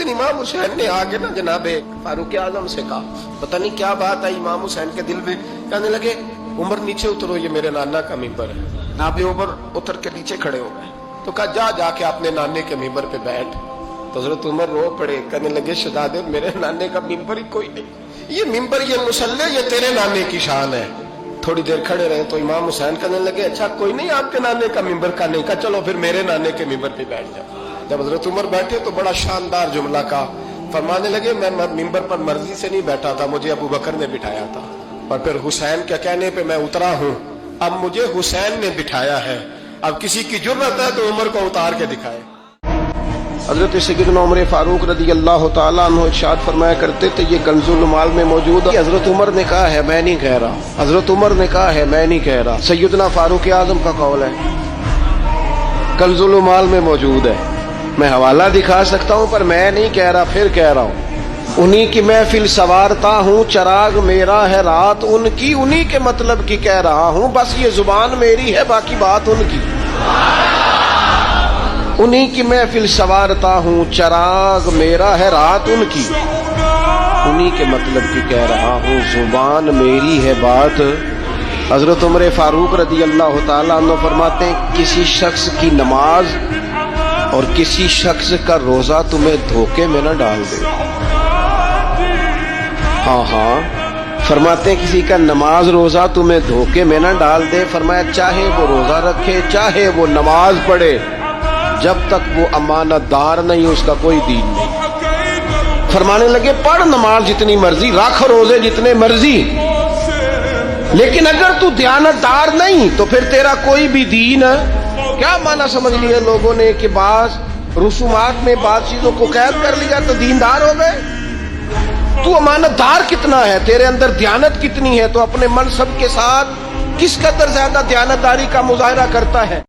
لیکن امام حسین نے آگے نا جناب فاروق اعظم سے کہا، پتہ نہیں کیا بات آئی امام حسین کے دل میں، کہنے لگے عمر نیچے اترو، یہ میرے نانا کا ممبر ہے۔ جناب عمر اتر کے نیچے کھڑے ہو گئے تو کہا جا کے اپنے نانے کے ممبر پہ بیٹھ۔ تو حضرت عمر رو پڑے، کہنے لگے شہزادے میرے نانے کا ممبر ہی کوئی نہیں، یہ ممبر یہ مصلی یہ تیرے نانے کی شان ہے۔ تھوڑی دیر کھڑے رہے تو امام حسین کہنے لگے اچھا کوئی نہیں آپ کے نانے کا ممبر کا نہیں، کہا چلو پھر میرے نانے کے ممبر پہ بیٹھ جاؤ۔ جب حضرت عمر بیٹھے تو بڑا شاندار جملہ کہا، فرمانے لگے میں ممبر پر مرضی سے نہیں بیٹھا تھا، مجھے ابو بکر نے بٹھایا تھا، اور پھر حسین کے کہنے پہ میں اترا ہوں، اب مجھے حسین نے بٹھایا ہے، اب کسی کی جرأت ہے تو عمر کو اتار کے دکھائے۔ حضرت سیدنا عمر فاروق رضی اللہ تعالیٰ عنہ ارشاد فرمایا کرتے تھے، یہ کنز المال میں موجود ہے۔ حضرت عمر نے کہا ہے میں نہیں کہہ رہا، حضرت عمر نے کہا ہے میں نہیں کہہ رہا، سیدنا فاروق اعظم کا قول ہے، کنز المال میں موجود ہے، میں حوالہ دکھا سکتا ہوں پر میں نہیں کہہ رہا، پھر کہہ رہا ہوں، انہی کی محفل سوارتا ہوں، چراغ میرا ہے رات ان کی، انہی کے مطلب کی کہہ رہا ہوں، بس یہ زبان میری ہے باقی بات ان کی، انہی کی محفل سوارتا ہوں، چراغ میرا ہے رات ان کی، انہی کے مطلب کی کہہ رہا ہوں، زبان میری ہے بات۔ حضرت عمر فاروق رضی اللہ تعالیٰ عنہ فرماتے ہیں کسی شخص کی نماز اور کسی شخص کا روزہ تمہیں دھوکے میں نہ ڈال دے۔ ہاں فرماتے ہیں کسی کا نماز روزہ تمہیں دھوکے میں نہ ڈال دے، فرمایا چاہے وہ روزہ رکھے چاہے وہ نماز پڑھے، جب تک وہ امانت دار نہیں اس کا کوئی دین نہیں۔ فرمانے لگے پڑھ نماز جتنی مرضی، رکھ روزے جتنے مرضی، لیکن اگر تو دیانت دار نہیں تو پھر تیرا کوئی بھی دین کیا معنی سمجھ لیا لوگوں نے کہ بعض رسومات میں بعض چیزوں کو قید کر لیا تو دیندار ہو گئے۔ تو امانت دار کتنا ہے، تیرے اندر دیانت کتنی ہے، تو اپنے منصب کے ساتھ کس قدر زیادہ دیانت داری کا مظاہرہ کرتا ہے۔